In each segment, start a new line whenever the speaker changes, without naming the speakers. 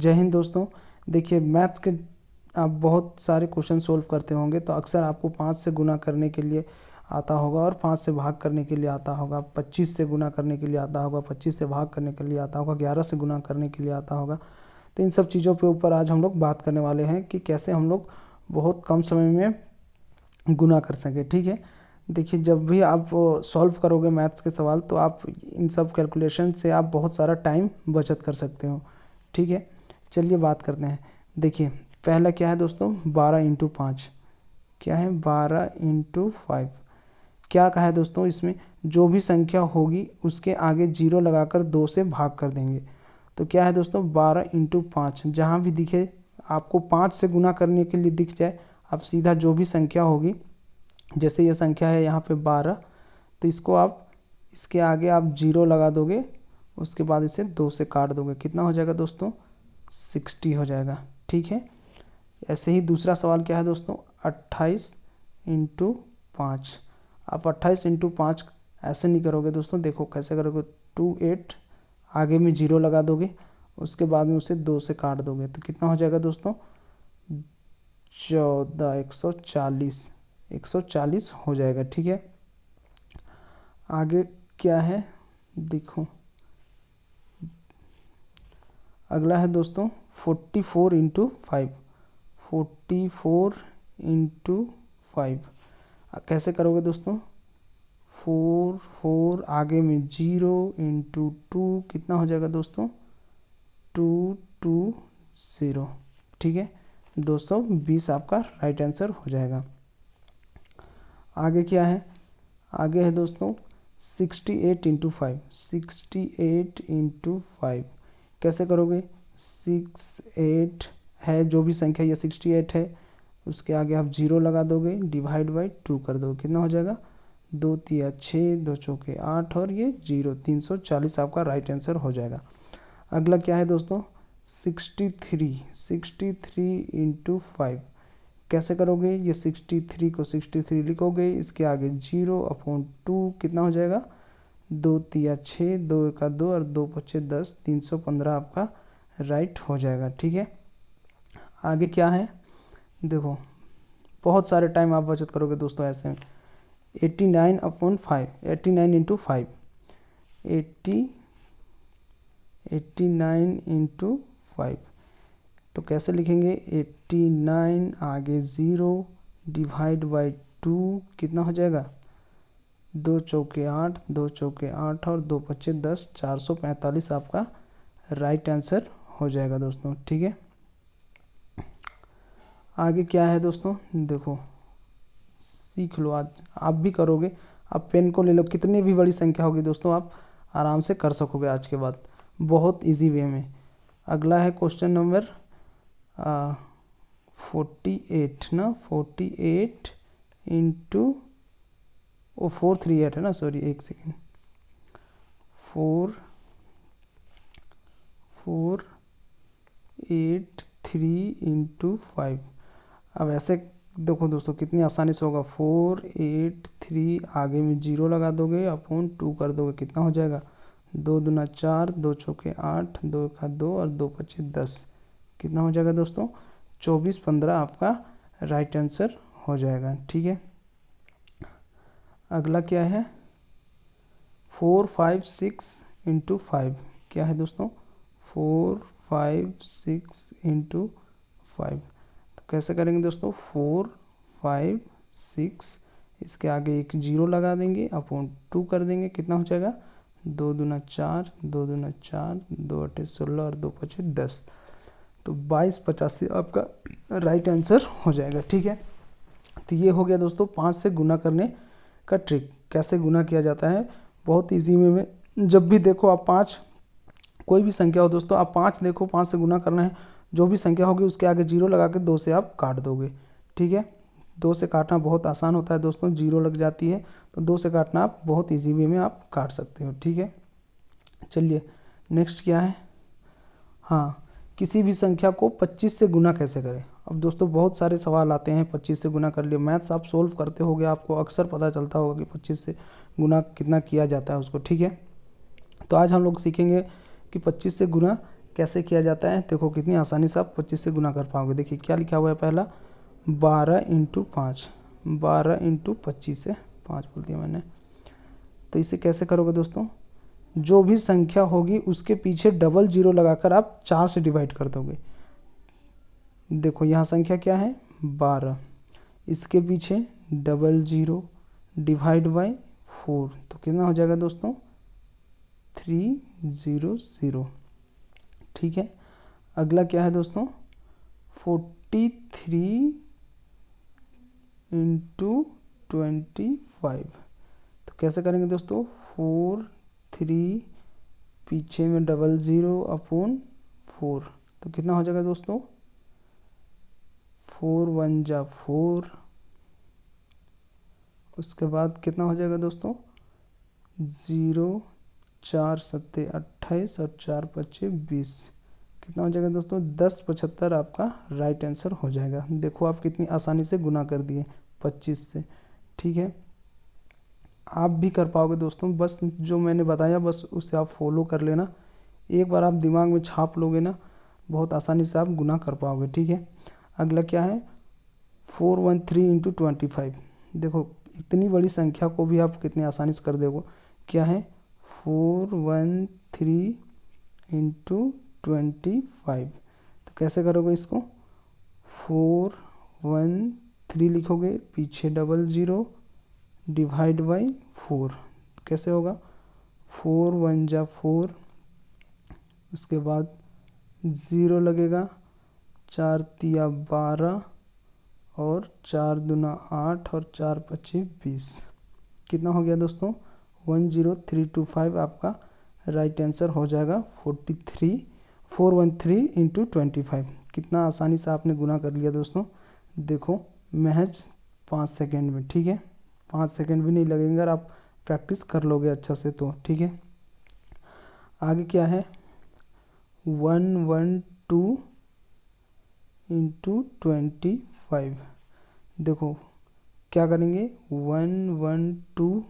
जय हिंद दोस्तों। देखिए मैथ्स के आप बहुत सारे क्वेश्चन सोल्व करते होंगे तो अक्सर आपको 5 से गुना करने के लिए आता होगा और 5 से भाग करने के लिए आता होगा, 25 से गुना करने के लिए आता होगा, 25 से भाग करने के लिए आता होगा, 11 से गुना करने के लिए आता होगा। तो इन सब चीज़ों के ऊपर आज हम लोग बात करने वाले हैं कि कैसे हम लोग बहुत कम समय में गुना कर सकें। ठीक है, देखिए जब भी आप सॉल्व करोगे मैथ्स के सवाल तो आप इन सब कैलकुलेशन से आप बहुत सारा टाइम बचत कर सकते हो। ठीक है, चलिए बात करते हैं। देखिए पहला क्या है दोस्तों, 12 इंटू 5 क्या है, 12 इंटू 5। क्या कहा है दोस्तों, इसमें जो भी संख्या होगी उसके आगे जीरो लगाकर 2 से भाग कर देंगे। तो क्या है दोस्तों, 12 इंटू 5। जहाँ भी दिखे आपको 5 से गुना करने के लिए दिख जाए, आप सीधा जो भी संख्या होगी, जैसे ये संख्या है यहाँ पे 12, तो इसको आप इसके आगे आप जीरो लगा दोगे, उसके बाद इसे 2 से काट दोगे। कितना हो जाएगा दोस्तों, 60 हो जाएगा। ठीक है, ऐसे ही दूसरा सवाल क्या है दोस्तों, 28 इंटू 5। आप 28 इंटू 5 ऐसे नहीं करोगे दोस्तों, देखो कैसे करोगे, 28 आगे में जीरो लगा दोगे, उसके बाद में उसे 2 से काट दोगे। तो कितना हो जाएगा दोस्तों, 14, 140 हो जाएगा। ठीक है, आगे क्या है देखो, अगला है दोस्तों 44 इंटू 5। 44 इंटू 5 कैसे करोगे दोस्तों, 4 आगे में जीरो इंटू 2, कितना हो जाएगा दोस्तों, 220। ठीक है, 220 आपका राइट आंसर हो जाएगा। आगे क्या है, आगे है दोस्तों 68 इंटू 5। 68 इंटू 5 कैसे करोगे, 68 है जो भी संख्या, ये 68 है, उसके आगे आप जीरो लगा दोगे, डिवाइड बाई 2 कर दोगे। कितना हो जाएगा, 2 तिया 6, 2 चौके 8 और ये जीरो, 340 आपका राइट आंसर हो जाएगा। अगला क्या है दोस्तों, 63 इंटू 5 कैसे करोगे, ये 63 को 63 लिखोगे, इसके आगे 0/2, कितना हो जाएगा, 2 तिया 6, 2 एका 2 और 2 पच्चे 10, 315 आपका राइट हो जाएगा। ठीक है, आगे क्या है देखो, बहुत सारे टाइम आप बचत करोगे दोस्तों ऐसे में। 89/5, 89 इंटू 5, 89 इंटू 5 तो कैसे लिखेंगे, 89 आगे ज़ीरो डिवाइड बाई 2, कितना हो जाएगा, 2 चौके 8, 2 चौके 8 और 2 पच्चे 10, 445 आपका राइट आंसर हो जाएगा दोस्तों। ठीक है, आगे क्या है दोस्तों देखो, सीख लो, आज आप भी करोगे, आप पेन को ले लो, कितनी भी बड़ी संख्या होगी दोस्तों आप आराम से कर सकोगे आज के बाद, बहुत इजी वे में। अगला है क्वेश्चन नंबर 48 ना, 48 इंटू 438 है ना, सॉरी एक सेकेंड, 483 इंटू 5। अब ऐसे देखो दोस्तों कितनी आसानी से होगा, 483 आगे में जीरो लगा दोगे, अपॉन 2 कर दोगे, कितना हो जाएगा, 2 दूना 4, 2 चौके 8, 2 का 2 और 2 पच्चे 10, कितना हो जाएगा दोस्तों, 2415 आपका राइट आंसर हो जाएगा। ठीक है, अगला क्या है, 456 इंटू 5 क्या है दोस्तों, 456 इंटू 5 तो कैसे करेंगे दोस्तों, 456 इसके आगे एक जीरो लगा देंगे, अपॉन 2 कर देंगे, कितना हो जाएगा, 2 दूना 4, 2 दूना 4, 2 अट्ठे 16 और 2 पच्चे 10, तो 2285 आपका राइट आंसर हो जाएगा। ठीक है, तो ये हो गया दोस्तों 5 से गुना करने का ट्रिक, कैसे गुना किया जाता है बहुत इजी में। जब भी देखो आप 5 कोई भी संख्या हो दोस्तों, आप 5 देखो, 5 से गुना करना है, जो भी संख्या होगी उसके आगे जीरो लगा के 2 से आप काट दोगे। ठीक है, 2 से काटना बहुत आसान होता है दोस्तों, जीरो लग जाती है तो 2 से काटना आप बहुत इजी वे में आप काट सकते हो। ठीक है, चलिए नेक्स्ट क्या है, हाँ, किसी भी संख्या को 25 से गुना कैसे करें। अब दोस्तों बहुत सारे सवाल आते हैं, 25 से गुना कर लिए, मैथ्स आप सोल्व करते होगे, आपको अक्सर पता चलता होगा कि 25 से गुना कितना किया जाता है उसको। ठीक है, तो आज हम लोग सीखेंगे कि 25 से गुना कैसे किया जाता है, देखो कितनी आसानी से आप 25 से गुना कर पाओगे। देखिए क्या लिखा हुआ है, पहला 12 इंटू 5, 12 इंटू 25 से 5 बोल दिया मैंने। तो इसे कैसे करोगे दोस्तों, जो भी संख्या होगी उसके पीछे डबल जीरो लगाकर आप 4 से डिवाइड कर दोगे। देखो यहाँ संख्या क्या है 12, इसके पीछे डबल जीरो डिवाइड बाई 4, तो कितना हो जाएगा दोस्तों 300। ठीक है, अगला क्या है दोस्तों 43 इंटू 25। तो कैसे करेंगे दोस्तों, 43 पीछे में डबल ज़ीरो अपॉन 4, तो कितना हो जाएगा दोस्तों 4 1 जा 4। उसके बाद कितना हो जाएगा दोस्तों 0 4 सत्ते 28 और 4 पच्चे 20, कितना हो जाएगा दोस्तों 1075 आपका राइट आंसर हो जाएगा। देखो आप कितनी आसानी से गुना कर दिए 25 से। ठीक है, आप भी कर पाओगे दोस्तों, बस जो मैंने बताया बस उसे आप फॉलो कर लेना। एक बार आप दिमाग में छाप लोगे ना, बहुत आसानी से आप गुना कर पाओगे। ठीक है, अगला क्या है 413 इंटू 25। देखो इतनी बड़ी संख्या को भी आप कितनी आसानी से कर दोगे। क्या है 413 इंटू 25। तो कैसे करोगे इसको, 413 लिखोगे, पीछे डबल ज़ीरो डिवाइड बाई 4, कैसे होगा 4 1 जा 4, उसके बाद ज़ीरो लगेगा, 4 तिया 12 और 4 दूना 8 और 4 पच्चे 20, कितना हो गया दोस्तों 10325 आपका राइट आंसर हो जाएगा। 413 इंटू 25, कितना आसानी से आपने गुना कर लिया दोस्तों। देखो महज 5 सेकेंड में। ठीक है, 5 सेकेंड भी नहीं लगेंगे अगर आप प्रैक्टिस कर लोगे अच्छा से तो। ठीक है, आगे क्या है 112 इंटू 25। देखो क्या करेंगे 112,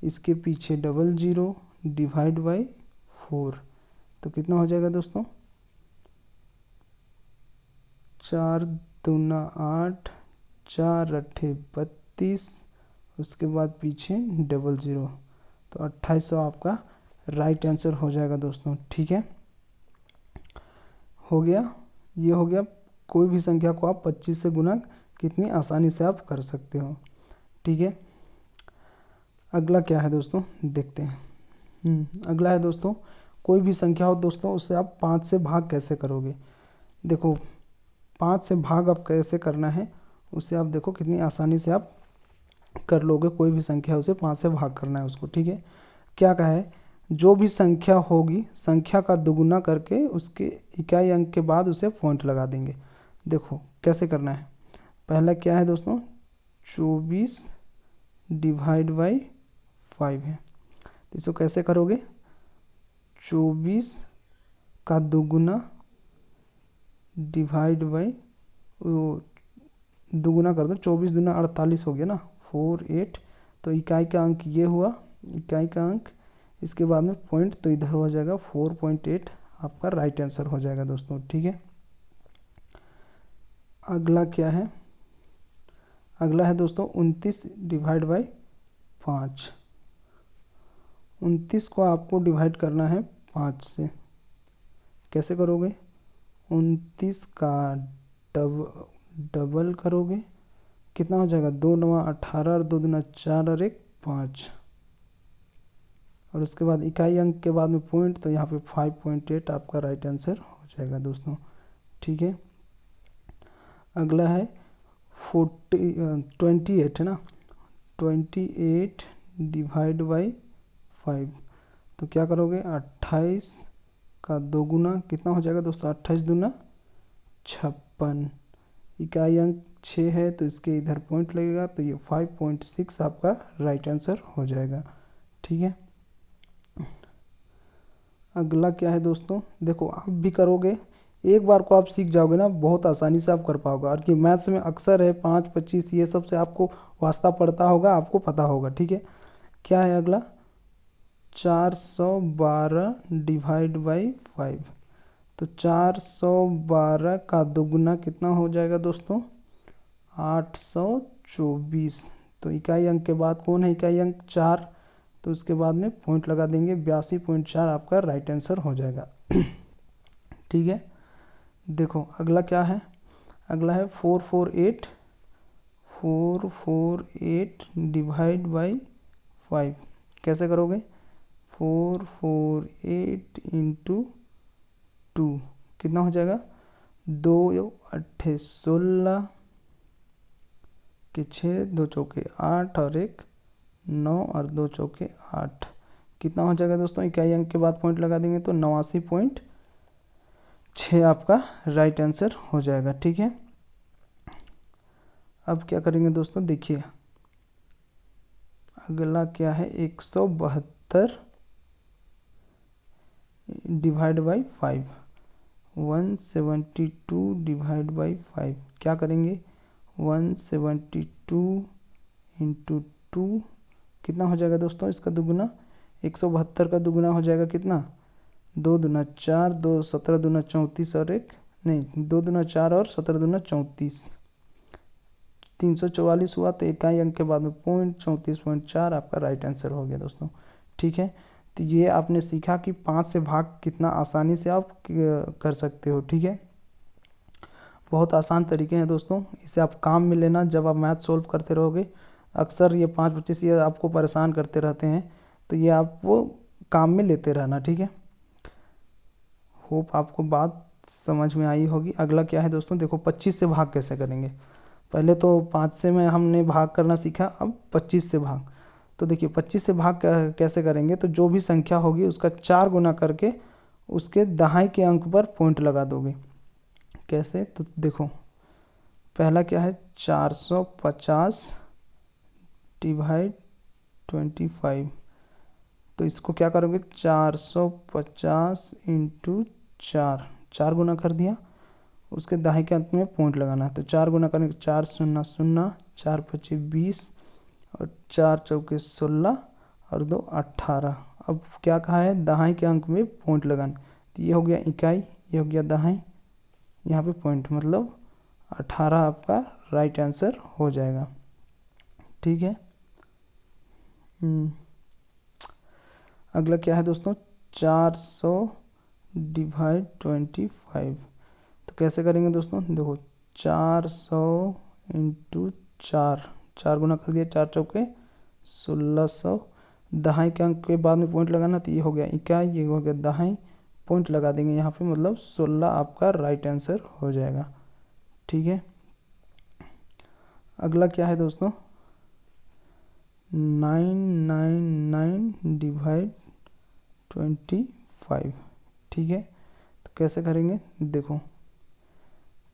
इसके पीछे डबल ज़ीरो डिवाइड बाई 4, तो कितना हो जाएगा दोस्तों 4 दूना 8, 4 अट्ठे 32, उसके बाद पीछे डबल ज़ीरो, तो 2800 आपका राइट आंसर हो जाएगा दोस्तों। ठीक है, हो गया, ये हो गया। कोई भी संख्या को आप 25 से गुना कितनी आसानी से आप कर सकते हो। ठीक है, अगला क्या है दोस्तों देखते हैं। अगला है दोस्तों, कोई भी संख्या हो दोस्तों उससे आप 5 से भाग कैसे करोगे। देखो 5 से भाग आप कैसे करना है उसे आप देखो कितनी आसानी से आप कर लोगे। कोई भी संख्या उसे 5 से भाग करना है उसको। ठीक है, क्या कहा है, जो भी संख्या होगी संख्या का दुगुना करके उसके इकाई अंक के बाद उसे पॉइंट लगा देंगे। देखो कैसे करना है, पहला क्या है दोस्तों 24 डिवाइड बाई 5 है, तो इसको कैसे करोगे 24 का दुगुना डिवाइड बाई दुगुना कर दो, 24 दूना 48 हो गया ना 4 8, तो इकाई का अंक ये हुआ, इकाई का अंक, इसके बाद में पॉइंट तो इधर हो जाएगा 4.8 आपका राइट आंसर हो जाएगा दोस्तों। ठीक है, अगला क्या है, अगला है दोस्तों 29 डिवाइड बाई 5। 29 को आपको डिवाइड करना है 5 से, कैसे करोगे 29 का डबल करोगे, कितना हो जाएगा 2 9 18 और 2 दूना 4 और 1 5, और उसके बाद इकाई अंक के बाद में पॉइंट, तो यहाँ पे 5.8 आपका राइट आंसर हो जाएगा दोस्तों। ठीक है, अगला है 28 है ना, 28 डिवाइड बाई 5, तो क्या करोगे 28 का दोगुना, कितना हो जाएगा दोस्तों 28 दूना 56, इकाई अंक 6 है तो इसके इधर पॉइंट लगेगा, तो ये 5.6 आपका राइट आंसर हो जाएगा। ठीक है, अगला क्या है दोस्तों, देखो आप भी करोगे, एक बार को आप सीख जाओगे ना बहुत आसानी से आप कर पाओगे। और कि मैथ्स में अक्सर है 5 25 ये सब से आपको वास्ता पड़ता होगा, आपको पता होगा। ठीक है, क्या है अगला 412 डिवाइड बाई 5, तो 412 का दोगुना कितना हो जाएगा दोस्तों? 824। तो इकाई अंक के बाद कौन है इकाई अंक? 4। तो उसके बाद में पॉइंट लगा देंगे, 82.4 आपका राइट आंसर हो जाएगा। ठीक है, देखो अगला क्या है? अगला है 448 डिवाइड बाई 5। कैसे करोगे? 448 इंटू 2 कितना हो जाएगा? 2 अट्ठे 16 के 6, 2 चौके 8 और 1 9 और 2 चौके 8। कितना हो जाएगा दोस्तों? इकाई अंक के बाद पॉइंट लगा देंगे तो 89.6 आपका राइट आंसर हो जाएगा। ठीक है, अब क्या करेंगे दोस्तों? देखिए अगला क्या है? 172 डिवाइड बाई 5। 172 डिवाइड बाई 5 क्या करेंगे? 172 इंटू 2 कितना हो जाएगा दोस्तों? इसका दुगुना 172 का दुगुना हो जाएगा कितना? 2 दूना 4, 2 17 दूना 34 और 1 नहीं 2 दूना 4 और 17 दूना 34, 344 हुआ। तो इकाई अंक के बाद में पॉइंट 34.4 आपका राइट आंसर हो गया दोस्तों। ठीक है, तो ये आपने सीखा कि 5 से भाग कितना आसानी से आप कर सकते हो। ठीक है, बहुत आसान तरीके हैं दोस्तों, इसे आप काम में लेना। जब आप मैथ सोल्व करते रहोगे, अक्सर ये 5-25 ये आपको परेशान करते रहते हैं, तो ये आप वो काम में लेते रहना। ठीक है, होप आपको बात समझ में आई होगी। अगला क्या है दोस्तों? देखो 25 से भाग कैसे करेंगे। पहले तो 5 से में हमने भाग करना सीखा, अब 25 से भाग। तो देखिए 25 से भाग कैसे करेंगे? तो जो भी संख्या होगी उसका 4 गुना करके उसके दाहिने के अंक पर पॉइंट लगा दोगे। कैसे? तो देखो पहला क्या है? 450 डिवाइड 25। तो इसको क्या करोगे? 450 इंटू 4, 4 गुना कर दिया, उसके दाहिने के अंत में पॉइंट लगाना है। तो 4 गुना करने के 4 शून्य 0, 4 पचे 20 और 4 चौके 16 और 2 18। अब क्या कहा है? दाहिने के अंक में पॉइंट लगाना। तो ये हो गया इकाई, ये हो गया दाहिने, यहाँ पे पॉइंट, मतलब 18 आपका राइट आंसर हो जाएगा। ठीक है, अगला क्या है दोस्तों? 400 डिवाइड 25। तो कैसे करेंगे दोस्तों? देखो 400 इंटू 4, 4 गुना कर दिया, 4 चौके 1600, दाहिने के अंक के बाद में पॉइंट लगाना। तो ये हो गया इकाई, ये हो गया दाहिने, पॉइंट लगा देंगे यहाँ पे, मतलब 16 आपका राइट आंसर हो जाएगा। ठीक है, अगला क्या है दोस्तों? 999 डिवाइड 25। ठीक है, तो कैसे करेंगे? देखो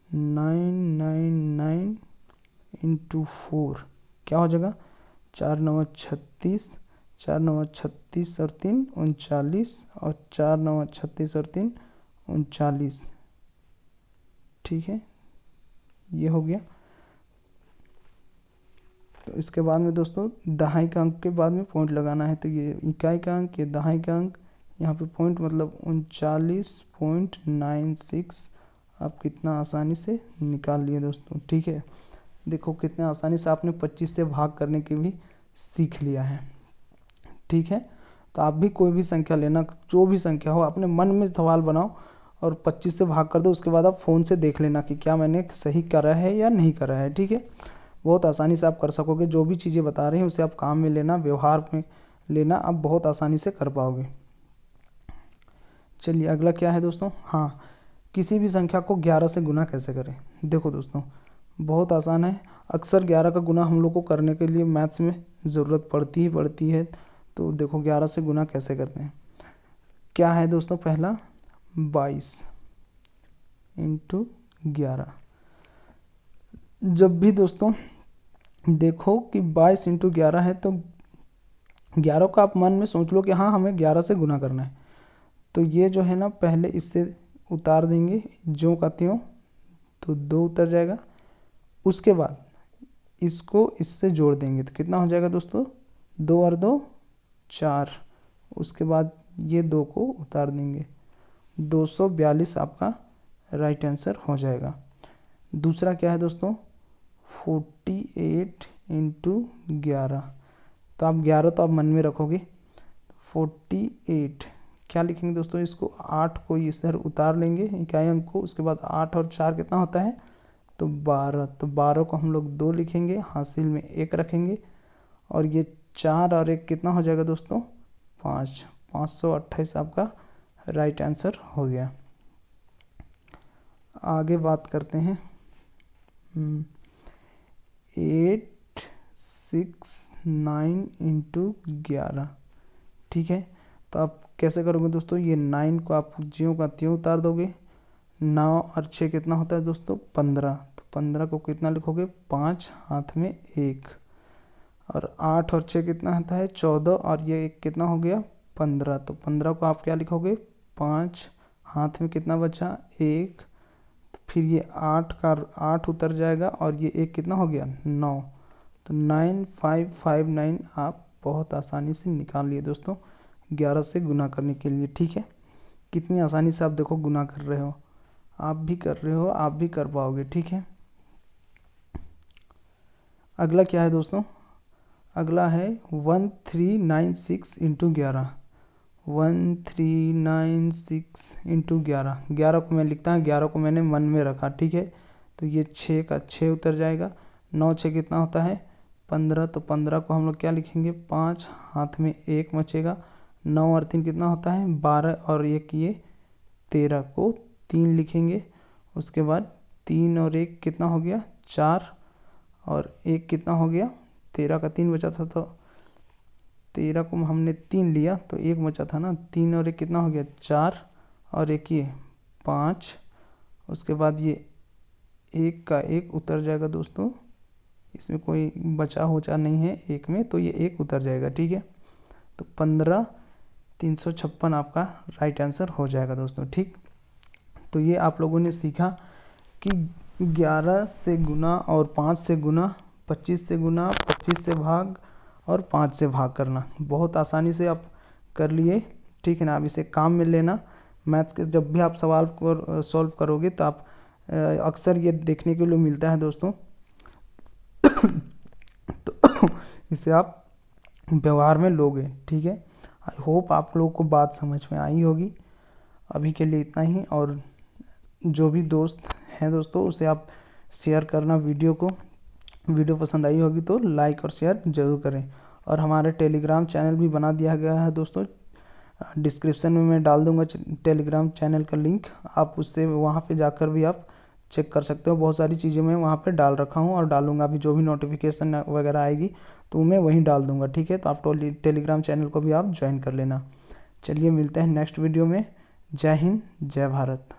999 इंटू 4 क्या हो जाएगा? 4 9 36, 4 9 36 और 3 39, और 4 9 36 और 3 39। ठीक है, ये हो गया। तो इसके बाद में दोस्तों दहाई का अंक के बाद में पॉइंट लगाना है। तो ये इकाई का अंक, ये दहाई का अंक, यहाँ पे पॉइंट, मतलब 39.96 आप कितना आसानी से निकाल लिए दोस्तों। ठीक है, देखो कितने आसानी से आपने 25 से भाग करने की भी सीख लिया है। ठीक है, तो आप भी कोई भी संख्या लेना, जो भी संख्या हो अपने मन में सवाल बनाओ और 25 से भाग कर दो। उसके बाद आप फ़ोन से देख लेना कि क्या मैंने सही करा है या नहीं करा है। ठीक है, बहुत आसानी से आप कर सकोगे। जो भी चीज़ें बता रहे हैं उसे आप काम में लेना, व्यवहार में लेना, आप बहुत आसानी से कर पाओगे। चलिए अगला क्या है दोस्तों? हाँ, किसी भी संख्या को 11 से गुना कैसे करें। देखो दोस्तों बहुत आसान है। अक्सर 11 का गुना हम लोग को करने के लिए मैथ्स में ज़रूरत पड़ती ही पड़ती है। तो देखो 11 से गुना कैसे करते हैं। क्या है दोस्तों? पहला 22 इंटू 11। जब भी दोस्तों देखो कि 22 इंटू 11 है, तो 11 का आप मन में सोच लो कि हाँ हमें 11 से गुना करना है। तो ये जो है ना, पहले इससे उतार देंगे जो का त्यों, तो 2 उतर जाएगा। उसके बाद इसको इससे जोड़ देंगे तो कितना हो जाएगा दोस्तों? 2 और 2 4। उसके बाद ये 2 को उतार देंगे, 242 आपका राइट आंसर हो जाएगा। दूसरा क्या है दोस्तों, 48 इंटू 11। तो आप 11 तो आप मन में रखोगे, 48 क्या लिखेंगे दोस्तों, इसको 8 को इधर उतार लेंगे इकाई अंक को, उसके बाद 8 और 4 कितना होता है, तो 12। तो 12 को हम लोग 2 लिखेंगे, हासिल में 1 रखेंगे, और ये 4 और 1 कितना हो जाएगा दोस्तों, 5। 528 आपका राइट आंसर हो गया। आगे बात करते हैं 869 इंटू 11। ठीक है, तो आप कैसे करोगे दोस्तों, ये 9 को आप ज्यों का त्यों उतार दोगे। 9 और 6 कितना होता है दोस्तों, 15। तो 15 को कितना लिखोगे, 5 हाथ में 1, और 8 और 6 कितना होता है, 14, और ये 1 कितना हो गया, 15। तो 15 को आप क्या लिखोगे, 5 हाथ में कितना बचा, 1, फिर ये 8 का 8 उतर जाएगा, और ये 1 कितना हो गया, 9। तो 9559 आप बहुत आसानी से निकाल लिए दोस्तों 11 से गुना करने के लिए। ठीक है, कितनी आसानी से आप देखो गुना कर रहे हो, आप भी कर रहे हो, आप भी कर पाओगे। ठीक है, अगला क्या है दोस्तों, अगला है 1396 इंटू 11। 1396 इंटू 11, 11 को मैं लिखता हूँ, 11 को मैंने मन में रखा। ठीक है, तो ये 6 का 6 उतर जाएगा, 9 6 कितना होता है, 15। तो 15 को हम लोग क्या लिखेंगे, 5 हाथ में 1 बचेगा, 9 और 3 कितना होता है, 12, और 1 ये 13 को 3 लिखेंगे। उसके बाद 3 और 1 कितना हो गया, 4, और 1 कितना हो गया, 13 का 3 बचा था, तो 13 को हमने 3 लिया तो 1 बचा था ना, 3 और 1 कितना हो गया, 4, और 1 ये 5। उसके बाद ये 1 का 1 उतर जाएगा दोस्तों, इसमें कोई बचा होचा नहीं है 1 में, तो ये 1 उतर जाएगा। ठीक है, तो 15,356 आपका राइट आंसर हो जाएगा दोस्तों। ठीक, तो ये आप लोगों ने सीखा कि 11 से गुना और 5 से गुना, 25 से गुना, 25 से भाग और 5 से भाग करना बहुत आसानी से आप कर लिए। ठीक है ना, आप इसे काम में लेना। मैथ्स के जब भी आप सवाल को सॉल्व करोगे तो आप अक्सर ये देखने के लिए मिलता है दोस्तों तो इसे आप व्यवहार में लोगे। ठीक है, आई होप आप लोगों को बात समझ में आई होगी। अभी के लिए इतना ही, और जो भी दोस्त हैं दोस्तों उसे आप शेयर करना वीडियो को। वीडियो पसंद आई होगी तो लाइक और शेयर ज़रूर करें। और हमारे टेलीग्राम चैनल भी बना दिया गया है दोस्तों, डिस्क्रिप्शन में मैं डाल दूंगा टेलीग्राम चैनल का लिंक, आप उससे वहाँ पे जाकर भी आप चेक कर सकते हो। बहुत सारी चीज़ें मैं वहाँ पे डाल रखा हूँ और डालूंगा, अभी जो भी नोटिफिकेशन वगैरह आएगी तो मैं वहीं डाल दूंगा। ठीक है, तो आप टेलीग्राम चैनल को भी आप ज्वाइन कर लेना। चलिए मिलते हैं नेक्स्ट वीडियो में। जय हिंद, जय भारत।